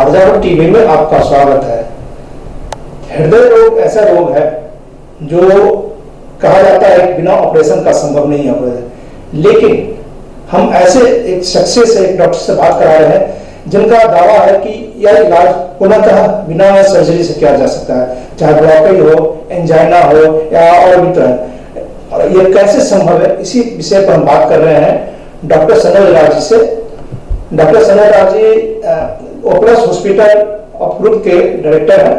हजारों टीवी में आपका स्वागत है। हृदय रोग ऐसा रोग है जो कहा जाता है बिना ऑपरेशन का संभव नहीं है, लेकिन हम ऐसे एक शख्स से, एक डॉक्टर से बात करा रहे हैं जिनका दावा है कि यह इलाज पूर्णतः बिना सर्जरी से किया जा सकता है, चाहे ब्लॉकेज हो, एंजाइना हो या और भी तरह। यह कैसे संभव है, इसी विषय पर हम बात कर रहे हैं डॉक्टर सनोज राज जी से। डॉक्टर सनोज राज जी ओपलस हॉस्पिटल ऑफ ग्रुप के डायरेक्टर हैं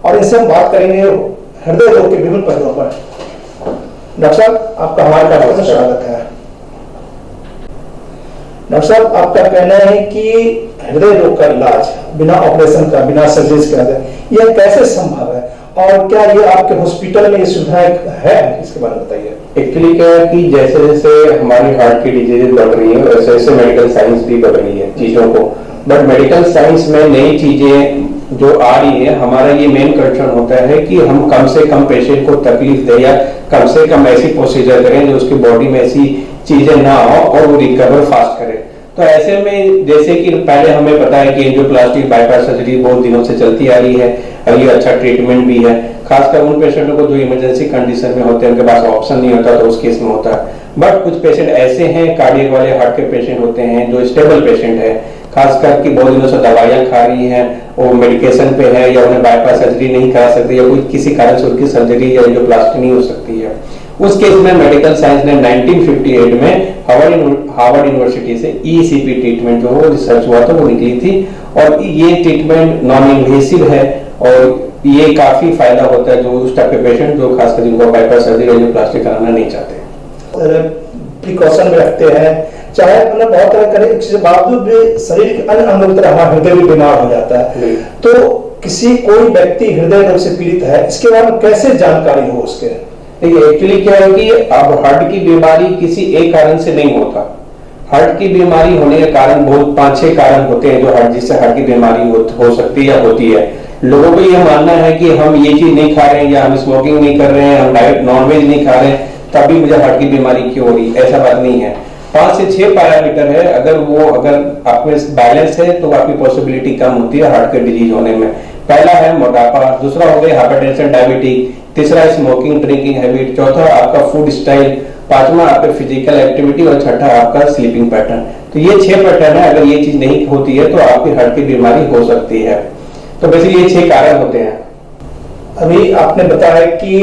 और इनसे हम बात करेंगे हृदय रोग के विभिन्न पहलुओं पर। डॉक्टर साहब, आपका हमारे कार्यक्रम में स्वागत है। डॉक्टर साहब, आपका कहना है कि हृदय रोग का इलाज बिना ऑपरेशन का, बिना सर्जरी का यह कैसे संभव है और क्या ये आपके हॉस्पिटल में ये सुविधाएं है, इसके बारे में बताइए। एक्चुअली क्या है कि जैसे जैसे हमारी हार्ट की डिजीजेज बढ़ रही है वैसे वैसे मेडिकल साइंस भी बढ़ रही है चीजों को, बट मेडिकल साइंस में नई चीजें जो आ रही है, हमारा ये मेन कंसर्न होता है कि हम कम से कम पेशेंट को तकलीफ दे या कम से कम ऐसी प्रोसीजर करें जो उसकी बॉडी में ऐसी चीजें ना हो और वो रिकवर फास्ट करे। तो ऐसे में जैसे कि पहले हमें पता है कि एंजियोप्लास्टी बाईपास सर्जरी बहुत दिनों से चलती आ रही है और ये अच्छा ट्रीटमेंट भी है, खासकर उन पेशेंटों को जो इमरजेंसी कंडीशन में होते हैं, उनके पास ऑप्शन नहीं होता तो उस केस में होता है। बट कुछ पेशेंट ऐसे हैं, कार्डियक वाले हार्ट के पेशेंट होते हैं जो स्टेबल पेशेंट है, खासकर कि बहुत दिनों से दवाइयां खा रही हैं, वो मेडिकेशन पे है या उन्हें बाईपास सर्जरी नहीं करा सकते या कोई किसी कारण से उनकी सर्जरी या एंजियोप्लास्टी नहीं हो सकती है। उस केस में मेडिकल साइंस ने 1958 में हार्वर्ड यूनिवर्सिटी से ईसीपी ट्रीटमेंट जो वो रिसर्च हुआ था वो निकली थी और ये ट्रीटमेंट नॉन इन्वेसिव है और ये काफी फायदा होता है जो उस टाइप के पेशेंट जो खासकर जिनको बाईपास सर्जरी एंजियोप्लास्टी कराना नहीं चाहते, प्रिकॉशन में रखते हैं, चाहे मतलब बहुत तरह करें, इसके बावजूद भी शरीर के अन्य अंगों की तरह हमारा हृदय भी बीमार हो जाता है। तो किसी कोई व्यक्ति हृदय रोग से पीड़ित है, इसके बारे में कैसे जानकारी हो उसके? देखिए एक्चुअली क्या है कि अब हार्ट की बीमारी किसी एक कारण से नहीं होता। हार्ट की बीमारी होने के कारण बहुत 5-6 कारण होते हैं जो जिससे हार्ट की बीमारी हो सकती है या होती है। लोगों को यह मानना है कि हम ये चीज नहीं खा रहे हैं या हम स्मोकिंग नहीं कर रहे हैं, हम डाइट नॉनवेज नहीं खा रहे हैं तभी मुझे हार्ट की बीमारी क्यों हो रही, ऐसा बात नहीं है। 5 से 6 पैरामीटर है, अगर आप में बैलेंस है तो आपकी पॉसिबिलिटी कम होती है हार्ट के डिजीज होने में। पहला है मोटापा, दूसरा हो गया हाइपरटेंशन डायबिटीज, तीसरा स्मोकिंग ड्रिंकिंग हैबिट, चौथा आपका फूड स्टाइल, पांचवा आपका फिजिकल एक्टिविटी और छठा आपका स्लीपिंग पैटर्न। तो ये 6 पैटर्न है, अगर ये चीज नहीं होती है तो आपकी हार्ट की बीमारी हो सकती है। तो बेसिकली ये 6 कारण होते हैं। अभी आपने बताया कि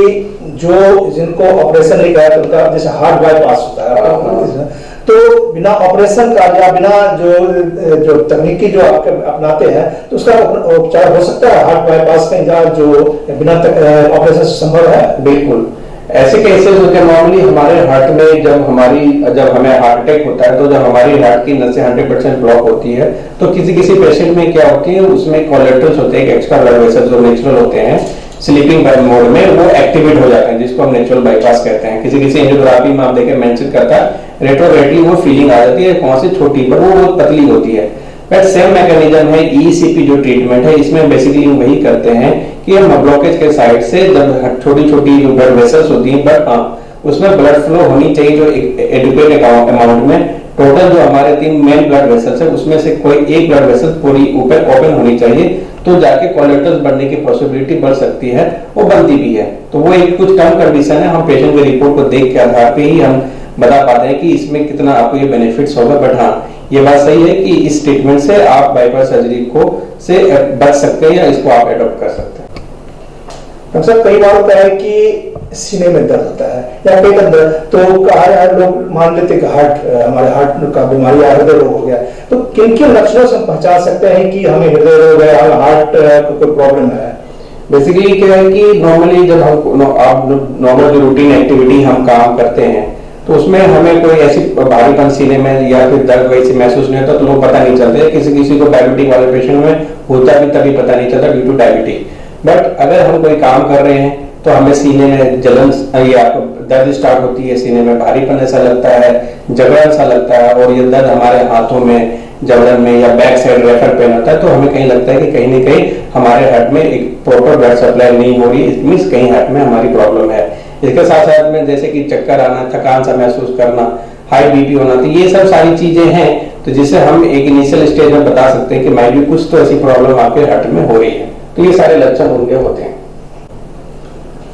जो जिनको ऑपरेशन नहीं कराया तो उनका जैसे हार्ट बाईपास होता है, तो बिना ऑपरेशन का या बिना जो तकनीकी जो आप अपनाते हैं तो उसका उपचार हो सकता है हार्ट बाईपास का इलाज जो बिना ऑपरेशन से संभव है? बिल्कुल, ऐसे केसेस होते हैं नॉर्मली हमारे हार्ट में जब हमें हार्ट अटैक होता है तो जब हमारी हार्ट की नसें 100% ब्लॉक होती है तो किसी पेशेंट में क्या होती है, उसमें कोलेट्रल्स होते हैं, एक्स्ट्रा ब्लड वेसल्स जो नेचुरल होते हैं स्लीपिंग मोड में वो एक्टिवेट हो जाते हैं जिसको हम नेचुरल बाईपास कहते हैं। किसी एंजियोग्राफी में आप देखें मेंशन करता है रेट्रोग्रेडली वो फीलिंग आ जाती है, कौन सी छोटी पर वो बहुत पतली होती है। बट सेम मैकेनिज्म है ईसीपी जो ट्रीटमेंट है, इसमें बेसिकली वही करते हैं कि हम ब्लॉकेज के साइड से जब छोटी छोटी जो ब्लड वेसल्स होती हैं बट उसमें ब्लड फ्लो होनी चाहिए जो एडिक्वेट अमाउंट में, टोटल जो हमारे 3 मेन ब्लड वेसल्स है उसमें से कोई एक ब्लड वेसल पूरी ऊपर ओपन होनी चाहिए तो जाके कोलेट्रल्स बढ़ने की पॉसिबिलिटी बढ़ सकती है, वो बनती भी है। तो वो एक कुछ टर्म कंडीशन है, हम पेशेंट की रिपोर्ट को देख के आधार पे ही हम बता पाते हैं कि इसमें कितना आपको ये बेनिफिट्स होगा। बट हाँ, ये बात सही है कि इस ट्रीटमेंट से आप बाईपास सर्जरी से बच सकते हैं या इसको आप एडॉप्ट कर सकते हैं। डॉक्टर साहब, कई बार होता है कि सीने में दर्द होता है या पेट में दर्द, तो लोग मान लेते कि हमारे हार्ट का बीमारी या हृदय रोग हो गया, तो किन किन लक्षणों से हम पहचान सकते हैं कि हमें हृदय रोग है, हमें हार्ट को कोई प्रॉब्लम है? बेसिकली क्या है कि नॉर्मली जब आप नॉर्मल जो रूटीन एक्टिविटी हम काम करते हैं तो उसमें हमें कोई ऐसी भारीपन सीने में या फिर दर्द वैसे महसूस नहीं होता तो लोग पता नहीं चलते। किसी को डायबिटीज वाले पेशेंट में होता भी तभी पता नहीं चलता ड्यू टू डायबिटीज। बट अगर हम कोई काम कर रहे हैं तो हमें सीने में जलन या दर्द स्टार्ट होती है, सीने में भारीपन ऐसा लगता है, जगड़न सा लगता है और ये दर्द हमारे हाथों में, जबड़न में या बैक साइड रेफर पेन होता है तो हमें कहीं लगता है कि कहीं ना कहीं हमारे हार्ट में एक प्रॉपर ब्लड सप्लाई नहीं हो रही, इट मींस कहीं हार्ट में हमारी प्रॉब्लम है। इसके साथ में जैसे कि चक्कर आना, थकान सा महसूस करना, हाई बीपी होना, तो ये सब सारी चीजें हैं तो जिससे हम एक इनिशियल स्टेज में बता सकते हैं कि माइट भी कुछ तो ऐसी प्रॉब्लम आपके हार्ट में हो रही है। तो ये सारे लक्षण उनके होते हैं।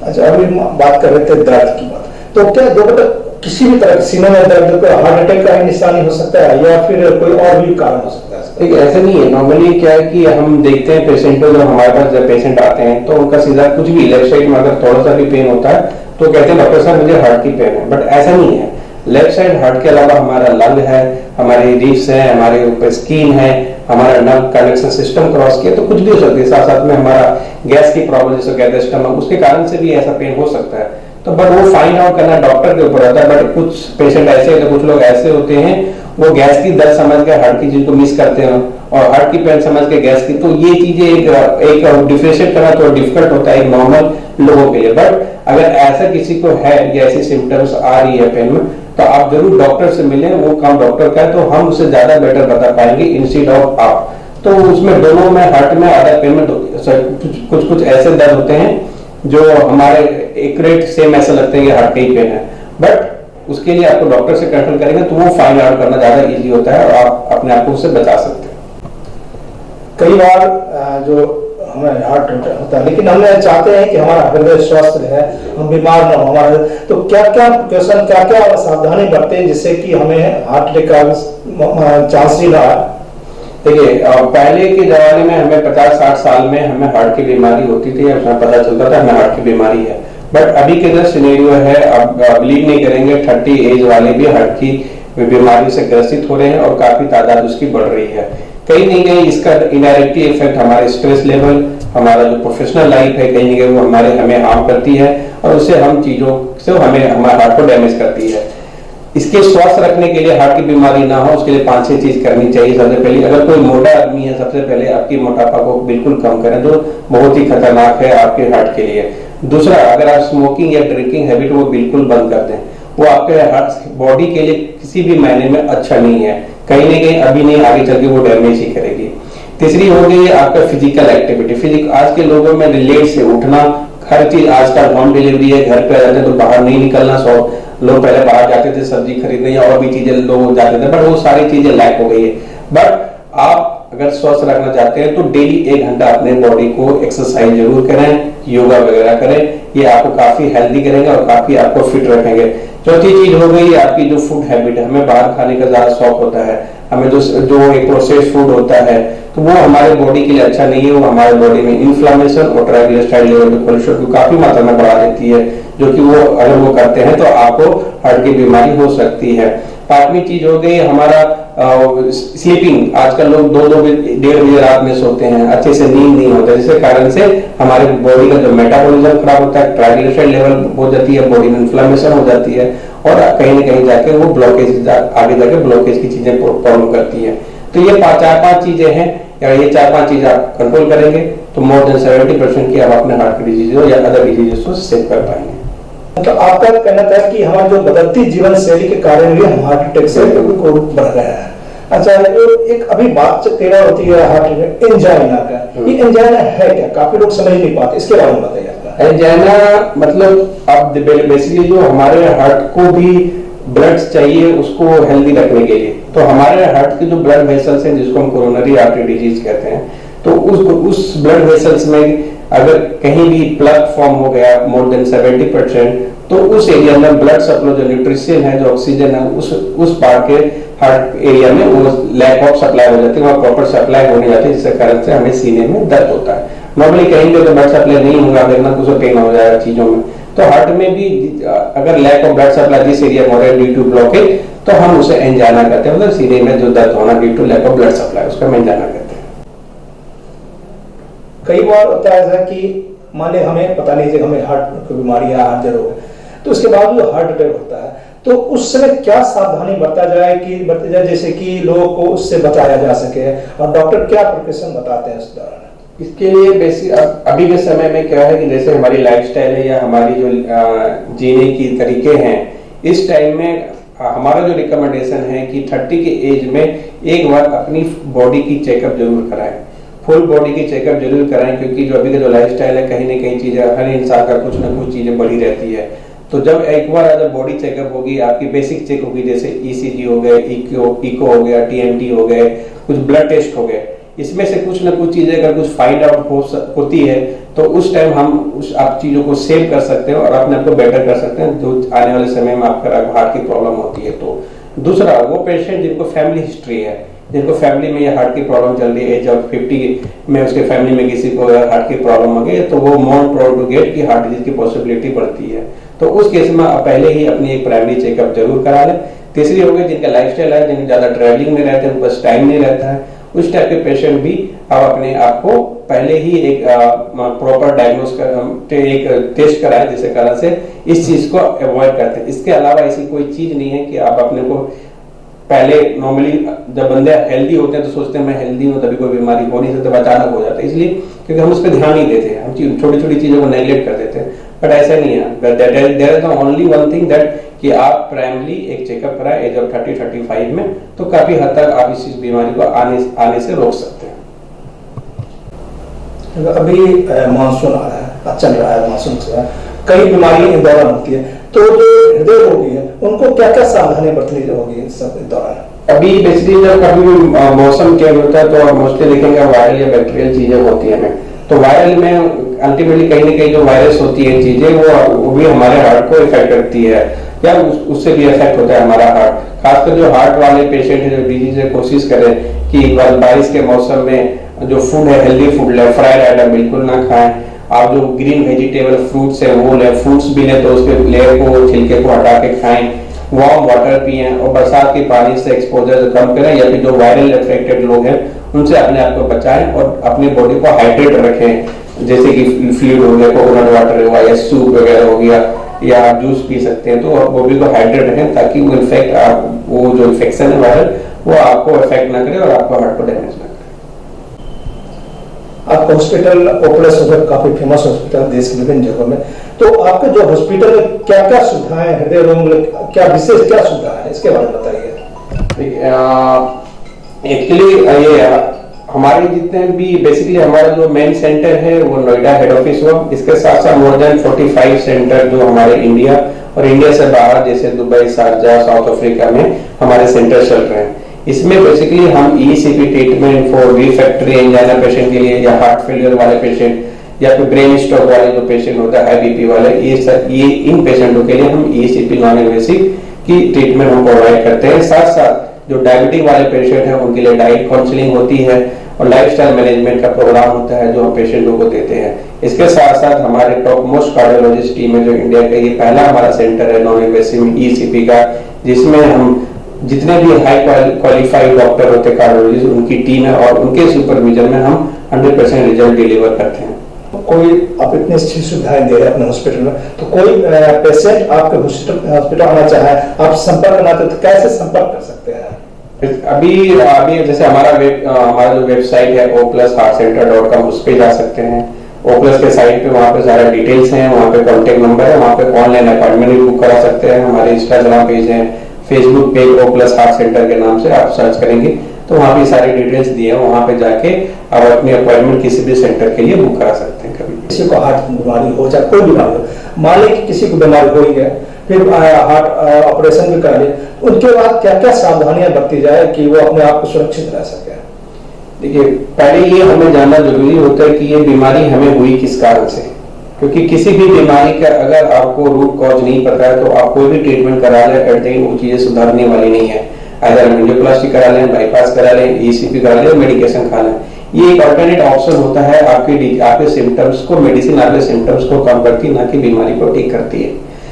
अच्छा, अभी बात कर रहे थे दर्द की बात, तो क्या डॉक्टर किसी भी तरह सीने में दर्द को हार्ट अटैक का ही निशानी हो सकता है या फिर कोई और भी कारण हो सकता है? देखिए ऐसा नहीं है। नॉर्मली क्या है कि हम देखते हैं पेशेंट को, जब हमारे पास जब पेशेंट आते हैं तो उनका सीधा कुछ भी लेफ्ट साइड में अगर थोड़ा सा भी पेन होता है तो कहते हैं डॉक्टर साहब मुझे हार्ट की पेन है, बट ऐसा नहीं है। लेफ्ट साइड हार्ट के अलावा हमारा लंग है, हमारी रिब्स है, हमारे ऊपर स्किन है, हमारा नर्व कनेक्शन सिस्टम क्रॉस किया तो कुछ भी हो सकती है। साथ साथ में हमारा गैस की प्रॉब्लम जैसे कहते हैं स्टमक, उसके कारण से भी ऐसा पेन हो सकता है। तो बट वो फाइंड आउट करना डॉक्टर के ऊपर रहता है। बट कुछ पेशेंट ऐसे होते हैं, कुछ लोग ऐसे होते हैं वो गैस की दर्द समझ के हार्ट की चीज को मिस करते हैं और हार्ट की पेन समझ के गैस की। तो ये चीजें एक डिफरेंशिएट करना थोड़ा डिफिकल्ट होता है नॉर्मल लोगों के लिए। बट अगर ऐसा किसी को है या ऐसी सिम्टम्स आ रही है पेन में तो आप जरूर डॉक्टर से मिलें। वो काम डॉक्टर का है तो हम उसे ज्यादा बेटर बता पाएंगे इंस्टेड ऑफ आप। तो उसमें दोनों में हार्ट में आधा पेन में कुछ ऐसे दर्द होते हैं जो हमारे एक्यूरेट सेम ऐसा लगते हैं कि हार्ट का ही पेन है, बट उसके लिए आपको डॉक्टर से कंसल्ट करेंगे तो वो फाइंड आउट करना ज्यादा इजी होता है और आप अपने आप को उससे बचा सकते हैं। कई बार जो हमें हार्ट होता है लेकिन हम चाहते हैं कि हमारा हृदय स्वस्थ रहे, हम बीमार ना हो हमारा, तो क्या क्या प्रिकॉशन, क्या क्या सावधानी बरतें जिससे कि हमें हार्ट अटैक का चांस ही ना आए? देखिए पहले के जमाने में हमें 50-60 साल में हमें हार्ट की बीमारी होती थी, उसमें पता चलता था हमें हार्ट की बीमारी है। बट अभी के जो सिनेरियो है, आप बिलीव नहीं करेंगे, 30 एज वाले भी हार्ट की बीमारी से ग्रसित हो रहे हैं और काफी तादाद उसकी बढ़ रही है। कहीं नहीं कहीं इसका इनडायरेक्टली इफेक्ट हमारे स्ट्रेस लेवल, हमारा जो प्रोफेशनल लाइफ है, कहीं नहीं कहीं वो हमें हार्म करती है और उससे हम चीजों से हमें हमारे हार्ट को डैमेज करती है। इसके स्वस्थ रखने के लिए, हार्ट की बीमारी ना हो, उसके लिए 5-6 चीज करनी चाहिए। सबसे पहले अगर कोई मोटा आदमी है, सबसे पहले आपकी मोटापा को बिल्कुल कम करें जो बहुत ही खतरनाक है आपके हार्ट के लिए। दूसरा, अगर आप स्मोकिंग या ड्रिंकिंग हैबिट वो बिल्कुल बंद कर दें, वो आपके हार्ट बॉडी के लिए किसी भी मायने में अच्छा नहीं है, कहीं ना कहीं अभी नहीं आगे चल के वो डैमेज ही करेगी। तीसरी हो गई आपका फिजिकल एक्टिविटी। आज के लोगों में लेट से उठना, हर चीज आजकल होम डिलीवरी है, घर पे आ जाते हैं तो बाहर नहीं निकलना। लोग पहले बाहर जाते थे सब्जी खरीदने या और भी चीजें लोग जाते थे, बट वो सारी चीजें लैक हो गई है। बट आप अगर स्वस्थ रखना चाहते हैं तो डेली 1 घंटा अपने बॉडी को एक्सरसाइज जरूर करें, योगा वगैरह करें, ये आपको काफी हेल्दी करेंगे और काफी आपको फिट रखेंगे। चौथी चीज हो गई आपकी जो फूड हैबिट है, हमें बाहर खाने का ज्यादा शौक होता है, हमें जो एक प्रोसेस्ड फूड होता है तो वो हमारे बॉडी के लिए अच्छा नहीं है। वो हमारे बॉडी में इन्फ्लामेशन और ट्राइग्लिसराइड लेवल कोलेस्ट्रॉल को काफी मात्रा में बढ़ा देती है, जो कि वो अगर वो करते हैं तो आपको हार्ट की बीमारी हो सकती है। 5वीं चीज हो गई हमारा स्लीपिंग। आजकल लोग 2-2-1:30 बजे रात में सोते हैं, अच्छे से नींद नहीं होता, जिसके कारण से हमारे बॉडी का जो मेटाबॉलिज्म खराब होता है, ट्राइग्लिसराइड लेवल हो जाती है, बॉडी में इन्फ्लेमेशन हो जाती है और कहीं ना कहीं जाके वो ब्लॉकेज आगे जाके ब्लॉकेज की चीजें प्रॉब्लम करती है। तो ये 4-5 चीजें हैं, या ये 4-5 चीज आप कंट्रोल करेंगे तो मोर देन 70% की आप अपने हार्ट की डिजीज या अदर डिजीज को सेव कर पाएंगे। तो आपका कहना था कि हमारी जो बदलती जीवन शैली के कारण भी हम हार्ट अटैक से बढ़ रहे हैं। अच्छा, एक अभी बात तेरा होती है हार्ट अटैक एंजाइना का, ये एंजाइना है क्या? काफी लोग समझ नहीं पाते, इसके बारे में बताइए। एंजाइना मतलब आप बेसिकली जो हमारे हार्ट को भी ब्लड चाहिए उसको हेल्दी रखने के लिए, तो हमारे हार्ट के जो ब्लड वेसल्स हैं जिसको हम कोरोनरी आर्टरी डिजीज कहते हैं, तो उस ब्लड वेसल्स में अगर कहीं भी प्लग फॉर्म हो गया मोर देन 70%, तो उस एरिया में ब्लड सप्लाई जो न्यूट्रिशन है, जो ऑक्सीजन है, उस पार्ट के हार्ट एरिया में वो लैक ऑफ सप्लाई हो जाती है, वहाँ प्रॉपर सप्लाई होने जाती है, जिसके कारण से हमें सीने में दर्द होता है। नॉर्मली कहीं पे तो ब्लड सप्लाई नहीं होगा, देखना कुछ पेन हो जाएगा चीजों में। तो हार्ट में भी अगर लैक ऑफ ब्लड सप्लाई जिस एरिया में हो रहा है ड्यू टू ब्लॉकेज, तो हम उसे एंजाइना कहते हैं, मतलब सीने में जो दर्द होना due to lack of blood supply, उसका हम एंजाइना कहते हैं। कई बार होता है ऐसा कि मान ले हमें पता नहीं कि हमें हार्ट की बीमारी है, हार्ट रोग है, तो उसके बाद जो हार्ट अटैक होता है तो उस समय क्या सावधानी बरती जाए जैसे कि लोगों को उससे बचाया जा सके, और डॉक्टर क्या प्रिकॉशन बताते हैं उस दौरान? इसके लिए बेसिक अभी के समय में क्या है कि जैसे हमारी लाइफस्टाइल है या हमारी जो जीने की तरीके हैं, इस टाइम में हमारा जो रिकमेंडेशन है कि 30 के एज में एक बार अपनी बॉडी की चेकअप जरूर कराएं, फुल बॉडी की चेकअप जरूर कराएं, क्योंकि जो अभी का जो लाइफस्टाइल है, कहीं ना कहीं चीजें हर इंसान का कुछ ना कुछ चीजें बढ़ी रहती है। तो जब एक बार अगर बॉडी चेकअप होगी, आपकी बेसिक चेक होगी, जैसे ईसीजी हो गए, इको हो गया, टीएमटी हो गए, कुछ ब्लड टेस्ट हो गए, इसमें से कुछ ना कुछ चीजें अगर कुछ फाइंड आउट होती है तो उस टाइम हम उस आप चीजों को सेव कर सकते हैं और अपने आप को बेटर कर सकते हैं जो आने वाले समय में आपका हार्ट की प्रॉब्लम होती है। तो दूसरा, वो पेशेंट जिनको फैमिली हिस्ट्री है, जिनको फैमिली में ये हार्ट की प्रॉब्लम चल रही है, जब 50 में उसके फैमिली में किसी को हार्ट की प्रॉब्लम हो गई तो वो मोर प्राउड टू गेट की हार्ट डिजीज की पॉसिबिलिटी बढ़ती है। तो उस केस में आप पहले ही अपनी एक प्राइमरी चेकअप जरूर करा लें। तीसरी हो गई, जिनका लाइफस्टाइल है, जिनके ज्यादा ट्रैवलिंग में रहते हैं, उनके पास टाइम नहीं रहता है, उस टाइप के पेशेंट भी आप अपने आप को पहले ही एक प्रॉपर डायग्नोस कर एक टेस्ट कराएं, जिससे कारण से इस चीज को अवॉइड करते हैं। इसके अलावा ऐसी कोई चीज नहीं है कि आप अपने को पहले नॉर्मली जब बंदे हेल्दी होते हैं तो सोचते हैं मैं हेल्दी हूं तभी कोई बीमारी हो नहीं सकती, अचानक हो जाता है, इसलिए क्योंकि हम उस पर ध्यान नहीं देते, हम छोटी छोटी चीजों को नेग्लेक्ट कर देते हैं। बट ऐसा नहीं है, there is the only one thing that कि आप प्राइमरी एक चेकअप कराएं एज ऑफ 30-35 में, तो काफी हद तक आप इस बीमारी को आने से रोक सकते हैं। अभी मानसून आ रहा है, अच्छा नहीं रहा है मानसून से, कई बीमारियां इस दौरान होती है, तो जो हृदय रोगी है उनको क्या क्या सावधानी बरतनी होगी इस दौरान? अभी बेसिकली जब कभी भी मौसम चेंज होता है तो आप मोस्टली देखेंगे वायरल या बैक्टीरियल चीजें होती है। तो वायरल में अल्टीमेटली कहीं ना कहीं जो वायरस होती है चीजें वो भी हमारे हार्ट को इफेक्ट करती है या उससे भी इफेक्ट होता है हमारा हार्ट। खासकर जो हार्ट वाले पेशेंट है, जो डिजीज है, कोशिश करें कि बारिश के मौसम में जो फूड है हेल्दी फूड लें, फ्राइड आइटम बिल्कुल ना खाएं। आप जो ग्रीन वेजिटेबल फ्रूट्स है वो लें, फ्रूट्स भी लें तो उसके लेयर को छिलके को हटा के खाएं, वार्म वाटर पिएं और बरसात के पानी से एक्सपोजर कम करें, या फिर जो वायरल अफेक्टेड लोग हैं उनसे अपने आप को बचाएं और अपनी बॉडी को हाइड्रेट रखें, जैसे कि फ्लूइड हो गया, कोकोनट वाटर हुआ या सूप वगैरह हो गया, या आप जूस पी सकते हैं। तो बॉडी को हाइड्रेट रखें ताकि वो जो इन्फेक्शन है वायरल वो आपको इफेक्ट ना करे और आपको हार्ट को डैमेज ना करे। आपका हॉस्पिटल ओपलेस होकर काफी फेमस हॉस्पिटल देश के विभिन्न जगहों में, तो आपके जो हॉस्पिटल में क्या क्या सुविधाएं, हृदय रोग में क्या विशेष क्या सुविधा है, इसके बारे में बताइए। एक्चुअली ये हमारे जितने भी बेसिकली हमारा जो मेन सेंटर है वो नोएडा हेड ऑफिस हुआ, इसके साथ साथ मोर देन 45 सेंटर जो हमारे इंडिया और इंडिया से बाहर जैसे दुबई, शारजाह, साउथ अफ्रीका में हमारे सेंटर चल रहे हैं। इसमें बेसिकली हम ECP treatment for refractory angina patient के लिए, या हार्ट फेलियर वाले पेशेंट, या फिर ब्रेन स्ट्रोक वाले जो पेशेंट होता है, हाई बीपी वाले, ये इन पेशेंटों के लिए हम ईसीपी नॉन इन्वेसिव की ट्रीटमेंट हम प्रोवाइड करते हैं। साथ साथ जो डायबिटिक वाले पेशेंट हैं उनके लिए डाइट काउंसलिंग होती है और लाइफस्टाइल मैनेजमेंट का प्रोग्राम होता है जो हम पेशेंटों को देते हैं। इसके साथ साथ हमारे टॉप मोस्ट कार्डियोलॉजिस्ट टीम है जो इंडिया का, ये पहला हमारा सेंटर है नॉन इन्वेसिव ईसीपी का, जिसमें हम जितने भी हाई क्वालिफाइड डॉक्टर होते हैं कार्डियोलॉजिस्ट, उनकी टीम है और उनके सुपरविजन में हम 100% रिजल्ट डिलीवर करते हैं। कोई आप इतनी अच्छी सुविधाएं दे रहे हैं अपने हॉस्पिटल में, तो कोई पेशेंट आपके हॉस्पिटल आना चाहे, आप संपर्क करना चाहते तो कैसे संपर्क कर सकते हैं? अभी जैसे हमारा जो वेबसाइट है o+heartcenter.com, उस पे जा सकते हैं। O+ के साइट पे वहाँ पे सारा डिटेल्स हैं, वहाँ पे कॉन्टेक्ट नंबर है, वहाँ पे ऑनलाइन अपॉइंटमेंट भी बुक करा सकते हैं। हमारे इंस्टाग्राम पेज है, Facebook page O+ heart centre के नाम से आप सर्च करेंगे तो वहाँ पे सारी डिटेल्स दिए हैं, वहाँ पे जाके आप अपनी अपॉइंटमेंट किसी भी सेंटर के लिए बुक करा सकते हैं। कभी किसी को हार्ट बीमारी हो चाहे कोई बीमारी हो, मान लीजिए किसी को बीमारी हो गया, फिर हार्ट ऑपरेशन भी कर ले, उनके बाद क्या क्या सावधानियां बरती जाए कि वो अपने आप को सुरक्षित रह सके? देखिए, पहले ये हमें जानना जरूरी होता है कि ये बीमारी हमें हुई किस कारण से, क्योंकि किसी भी बीमारी का अगर आपको रूट कॉज नहीं पता है तो आप कोई भी ट्रीटमेंट करा लें, एट द एंड वो चीजें सुधारने वाली नहीं है। अगर एंजियोप्लास्टी करा लें, बाईपास करा लें, ईसीपी करा लें, मेडिकेशन खा लें, ये एक अल्टरनेट ऑप्शन होता है। आपके सिम्टम्स को, मेडिसिन आपके सिम्टम्स को कम करती है, ना कि बीमारी को ठीक करती है।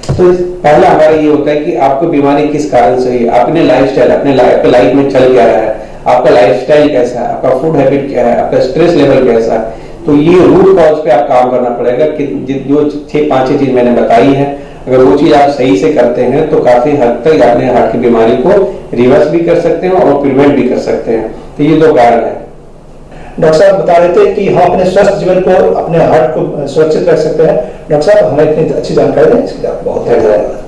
तो पहला हमारा ये होता है कि आपको बीमारी किस कारण से हुई, अपने लाइफस्टाइल, अपने लाइफ में चल क्या रहा है, आपका लाइफस्टाइल कैसा है, आपका फूड हैबिट क्या है, आपका स्ट्रेस लेवल कैसा है। तो ये रूट कॉज पे आप काम करना पड़ेगा कि जो 5-6 चीज मैंने बताई है, अगर वो चीज आप सही से करते हैं तो काफी हद तक अपने हार्ट की बीमारी को रिवर्स भी कर सकते हैं और प्रिवेंट भी कर सकते हैं। तो ये 2 कारण है। डॉक्टर साहब बता रहे थे कि हम अपने स्वस्थ जीवन को, अपने हार्ट को सुरक्षित रख सकते हैं। डॉक्टर साहब हमें इतनी अच्छी जानकारी दें इसके लिए आपको बहुत धन्यवाद।